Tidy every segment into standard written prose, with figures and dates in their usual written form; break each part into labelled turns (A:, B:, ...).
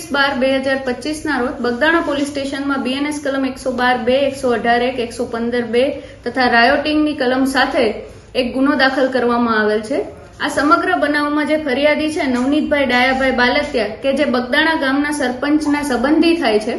A: 29/12/2025 ના રોજ બગદાણા પોલીસ સ્ટેશનમાં BNS કલમ 112(2), 118(1), 115(2) તથા રાયોટિંગની કલમ સાથે એક ગુનો દાખલ કરવામાં આવેલ છે। આ સમગ્ર બનાવમાં જે ફરિયાદી છે નવનીતભાઈ ડાયાભાઈ બાલતિયા કે જે બગદાણા ગામના સરપંચના સંબંધી થાય છે,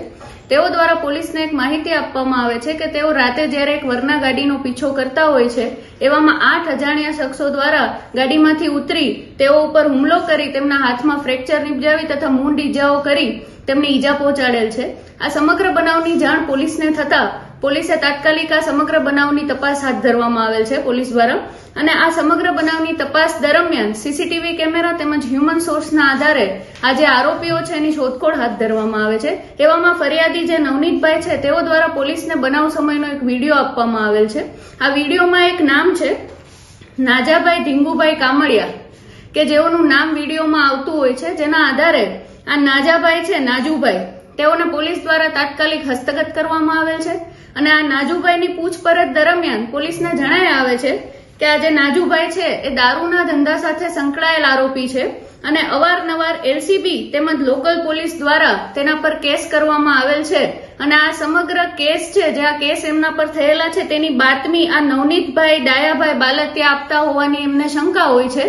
A: તેઓ દ્વારા પોલીસને એક માહિતી આપવામાં આવે છે કે તેઓ રાતે જ્યારે એક વરના ગાડીનો પીછો કરતા હોય છે, એવામાં 8 અજાણ્યા શખ્સો દ્વારા ગાડીમાંથી ઉતરી તેઓ ઉપર હુમલો કરી તેમના હાથમાં ફ્રેક્ચર નિપજાવી તથા મૂંઢ ઈજાઓ કરી તેમને ઈજા પહોંચાડેલ છે। આ સમગ્ર બનાવની જાણ પોલીસને થતા પોલીસે તાત્કાલિક આ સમગ્ર બનાવની તપાસ હાથ ધરવામાં આવેલ છે પોલીસ દ્વારા, અને આ સમગ્ર બનાવની તપાસ દરમિયાન સીસીટીવી કેમેરા તેમજ હ્યુમન સોર્સના આધારે આ જે આરોપીઓ છે એની શોધખોળ હાથ ધરવામાં આવે છે। એવામાં ફરિયાદી જે નવનીતભાઈ છે તેઓ દ્વારા પોલીસને બનાવ સમયનો એક વિડીયો આપવામાં આવેલ છે। આ વિડીયોમાં એક નામ છે નાજાભાઈ ધીંગુભાઈ કામડિયા કે જેઓનું નામ વિડીયોમાં આવતું હોય છે, જેના આધારે આ નાજાભાઈ છે નાજુભાઈ તેઓને પોલીસ દ્વારા તાત્કાલિક હસ્તગત કરવામાં આવેલ છે। અને આ નાજુભાઈની પૂછપરછ દરમિયાન પોલીસને જણાય આવે છે કે આ જે નાજુભાઈ છે એ દારૂના ધંધા સાથે સંકળાયેલ આરોપી છે અને અવારનવાર LCB તેમજ લોકલ પોલીસ દ્વારા તેના પર કેસ કરવામાં આવેલ છે, અને આ સમગ્ર કેસ છે જે આ કેસ એમના પર થયેલા છે તેની બાતમી આ નવનીતભાઈ ડાયાભાઈ બાલતિયા આપતા હોવાની એમને શંકા હોય છે,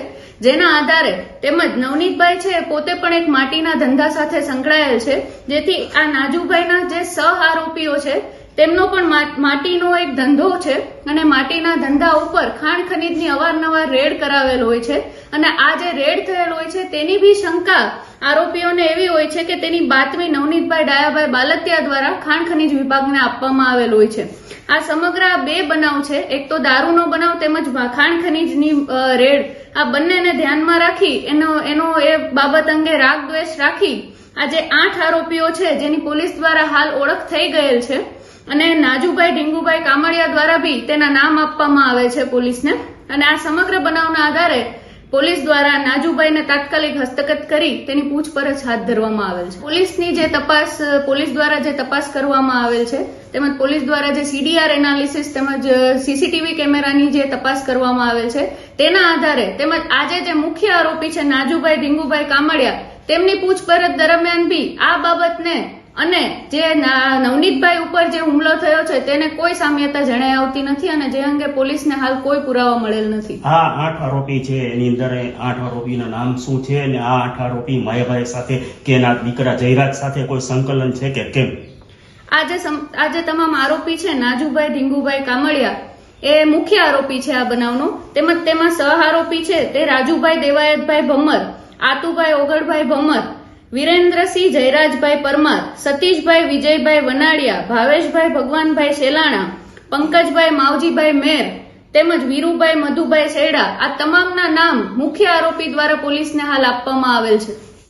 A: જેના આધારે તેમજ નવનીતભાઈ છે પોતે પણ એક માટીના ધંધા સાથે સંકળાયેલ છે, જેથી આ નાજુભાઈના જે સહ આરોપીઓ છે તેમનો પણ માટીનો એક ધંધો છે અને માટીના ધંધા ઉપર ખાણ ખનીજની અવારનવાર રેડ કરાવેલ હોય છે, અને આ જે રેડ થયેલ હોય છે તેની બી શંકા આરોપીઓને એવી હોય છે કે તેની બાતમી નવનીતભાઈ ડાયાભાઈ બાલતિયા દ્વારા ખાણ ખનીજ વિભાગને આપવામાં આવેલ હોય છે। આ સમગ્ર આ બે બનાવ છે, એક તો દારૂનો બનાવ તેમજ ખાણ ખનીજની રેડ, આ બંનેને ધ્યાનમાં રાખી એનો એ બાબત અંગે રાગ દ્વેષ રાખી આ જે 8 આરોપીઓ છે જેની પોલીસ દ્વારા હાલ ઓળખ થઈ ગયેલ છે, અને નાજુભાઈ ઢીંગુભાઈ કામડિયા દ્વારા બી તેના નામ આપવામાં આવે છે પોલીસને, અને આ સમગ્ર બનાવના આધારે પોલીસ દ્વારા નાજુભાઈને તાત્કાલિક હસ્તગત કરી તેની પૂછપરછ હાથ ધરવામાં આવેલ છે। પોલીસની જે તપાસ પોલીસ દ્વારા જે તપાસ કરવામાં આવેલ છે તેમજ પોલીસ દ્વારા જે CDR એનાલિસિસ તેમજ CCTV કેમેરાની જે તપાસ કરવામાં આવેલ છે તેના આધારે તેમજ આજે જે મુખ્ય આરોપી છે નાજુભાઈ ઢીંગુભાઈ કામડિયા તેમની પૂછપરછ દરમિયાન બી આ બાબતને અને જે નવનીતભાઈ ઉપર જે હુમલો થયો છે તેને કોઈ સામ્યતા જણાઈ આવતી નથી, અને જે અંગે પોલીસને હાલ કોઈ પુરાવા મળેલ નથી।
B: આ 8 આરોપી છે એની અંદર 8 આરોપીના નામ શું છે અને આ 8 આરોપી માયાભાઈ સાથે કે એના દીકરા જયરાજ સાથે કોઈ સંકલન છે કે કેમ?
A: આ જે તમામ આરોપી છે નાજુભાઈ ઢીંગુભાઈ કામડિયા એ મુખ્ય આરોપી છે આ બનાવનો, તેમજ તેમાં સહ આરોપી છે તે રાજુભાઈ દેવાયતભાઈ ભમ્મર, આતુભાઈ ઓગળભાઈ ભમ્મર, વિરેન્દ્રસિંહ જયરાજભાઈ પરમાર, સતીશભાઈ વિજયભાઈ વનાડિયા, ભાવેશભાઈ ભગવાનભાઈ શેલાણા, પંકજભાઈ માવજીભાઈ મેર તેમજ વીરુભાઈ મધુભાઈ શેડા, આ તમામના નામ મુખ્ય આરોપી દ્વારા પોલીસને હાલ આપવામાં આવેલ છે।